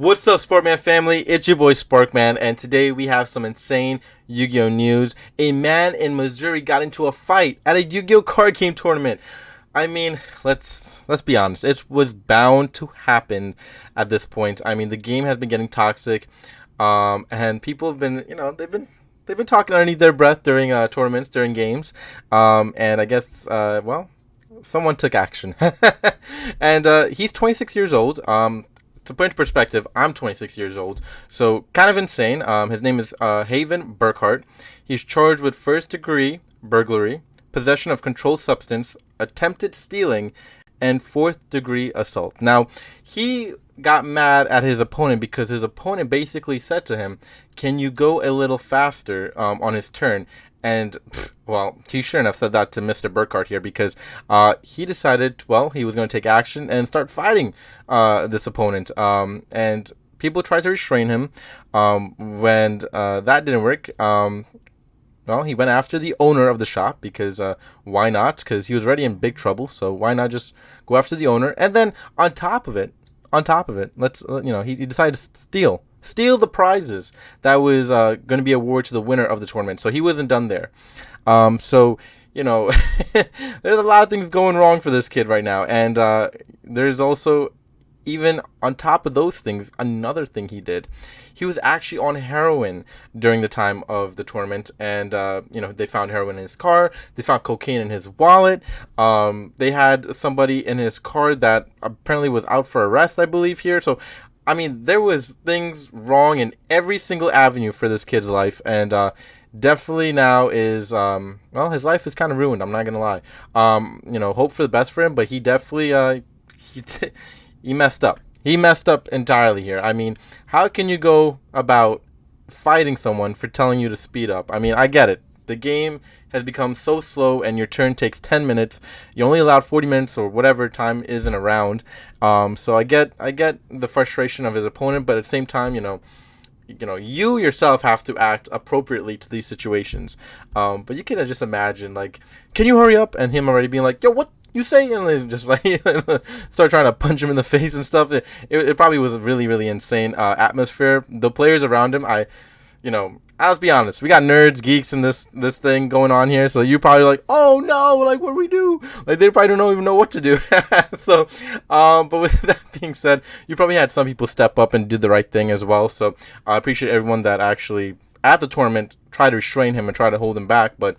What's up, Sporkman family? It's your boy Sparkman, and today we have some insane Yu-Gi-Oh news. A man in Missouri got into a fight at a Yu-Gi-Oh card game tournament. I mean, let's be honest. It was bound to happen at this point. I mean, the game has been getting toxic, and people have been, they've been talking underneath their breath during tournaments, during games, and I guess, someone took action, and he's 26 years old. To put into perspective, I'm 26 years old, so kind of insane. His name is Haven Burkhart. He's charged with first-degree burglary, possession of controlled substance, attempted stealing, and fourth-degree assault. Now, he got mad at his opponent because his opponent basically said to him, "Can you go a little faster on his turn?" And, well, he shouldn't have said that to Mr. Burkhart here because he decided, well, he was going to take action and start fighting this opponent. And people tried to restrain him. When that didn't work, well, he went after the owner of the shop because why not? Because he was already in big trouble. So why not just go after the owner? And then on top of it, he decided to steal the prizes that was going to be awarded to the winner of the tournament. So he wasn't done there. So there's a lot of things going wrong for this kid right now, and there's also, even on top of those things, another thing he did. He was actually on heroin during the time of the tournament, and they found heroin in his car. They found cocaine in his wallet. They had somebody in his car that apparently was out for arrest, I believe, here. So, I mean, there was things wrong in every single avenue for this kid's life, and definitely now is his life is kind of ruined. I'm not gonna lie. Hope for the best for him, but he definitely he messed up. He messed up entirely here. I mean, how can you go about fighting someone for telling you to speed up? I mean, I get it. The game has become so slow and your turn takes 10 minutes. You only allowed 40 minutes or whatever time is in a round. So I get the frustration of his opponent, but at the same time, you yourself have to act appropriately to these situations. But you can just imagine, like, can you hurry up? And him already being like, yo, what you say? And they just like start trying to punch him in the face and stuff. It probably was a really, really insane atmosphere. The players around him, let's be honest, we got nerds, geeks in this thing going on here, so you're probably like, oh no, like, what do we do? Like, they probably don't even know what to do. So, but with that being said, you probably had some people step up and did the right thing as well, so I appreciate everyone that actually, at the tournament, tried to restrain him and try to hold him back, but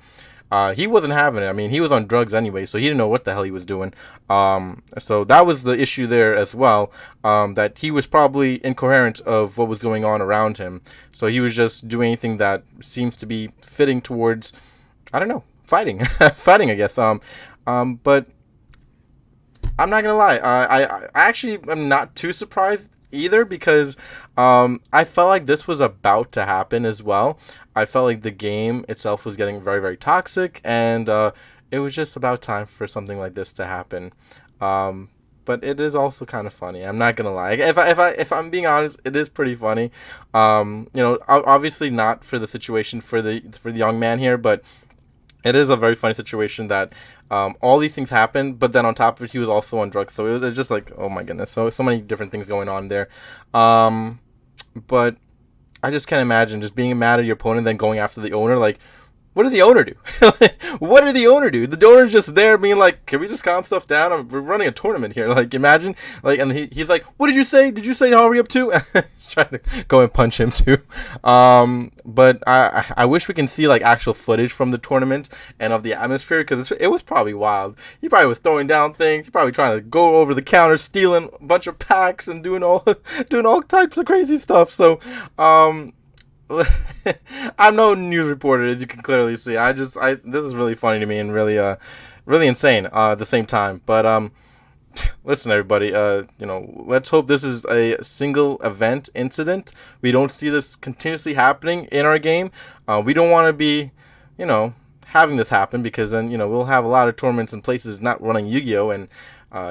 he wasn't having it. I mean, he was on drugs anyway, so he didn't know what the hell he was doing. So that was the issue there as well, that he was probably incoherent of what was going on around him. So he was just doing anything that seems to be fitting towards, I don't know, fighting. Fighting, I guess. But I'm not going to lie. I actually am not too surprised either because I felt like this was about to happen as well. I felt like the game itself was getting very, very toxic, and it was just about time for something like this to happen. But it is also kind of funny. I'm not gonna lie. If I'm being honest, it is pretty funny. Obviously not for the situation for the young man here, but it is a very funny situation that all these things happened, but then on top of it, he was also on drugs. So it was just like, oh my goodness, so many different things going on there. But I just can't imagine just being mad at your opponent, then going after the owner. Like, what did the owner do? What did the owner do? The owner's just there being like, can we just calm stuff down? We're running a tournament here. Like, imagine. Like, and he's like, what did you say? Did you say to hurry up too? He's trying to go and punch him too. But I wish we can see like actual footage from the tournament and of the atmosphere, because it was probably wild. He probably was throwing down things. He probably trying to go over the counter, stealing a bunch of packs and doing all types of crazy stuff. So, I'm no news reporter, as you can clearly see. This is really funny to me and really really insane at the same time. But listen, everybody, let's hope this is a single event incident. We don't see this continuously happening in our game. We don't want to be, having this happen, because then, we'll have a lot of tournaments and places not running Yu-Gi-Oh! And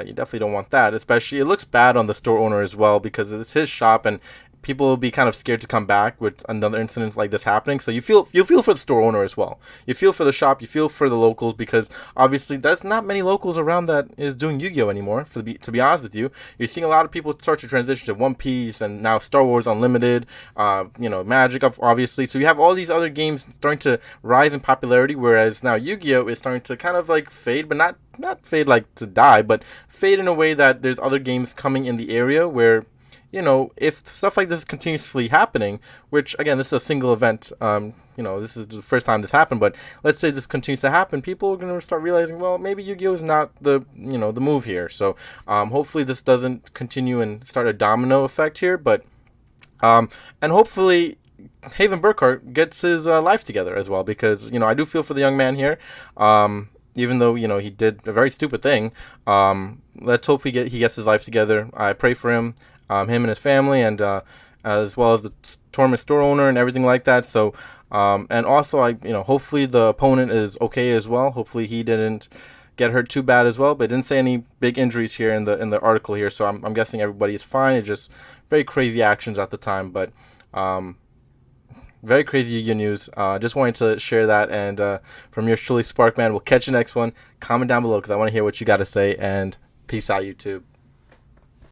you definitely don't want that. Especially, it looks bad on the store owner as well, because it's his shop, and people will be kind of scared to come back with another incident like this happening. So you feel for the store owner as well. You feel for the shop. You feel for the locals because obviously there's not many locals around that is doing Yu-Gi-Oh anymore. To be honest with you, you're seeing a lot of people start to transition to One Piece and now Star Wars Unlimited. Magic obviously. So you have all these other games starting to rise in popularity, whereas now Yu-Gi-Oh is starting to kind of like fade, but not fade like to die, but fade in a way that there's other games coming in the area where if stuff like this is continuously happening, which again, this is a single event, this is the first time this happened, but let's say this continues to happen, people are going to start realizing, well, maybe Yu-Gi-Oh is not the move here. So hopefully this doesn't continue and start a domino effect here, but and hopefully Haven Burkhart gets his life together as well, because I do feel for the young man here. Even though he did a very stupid thing, let's hope he gets his life together. I pray for him. Him and his family, and as well as the tournament store owner and everything like that. So, and also, hopefully the opponent is okay as well. Hopefully he didn't get hurt too bad as well. But it didn't say any big injuries here in the article here. So I'm guessing everybody is fine. It's just very crazy actions at the time, but very crazy Yu-Gi-Oh news. Just wanted to share that, and from yours truly, Sparkman. We'll catch you next one. Comment down below because I want to hear what you got to say. And peace out, YouTube.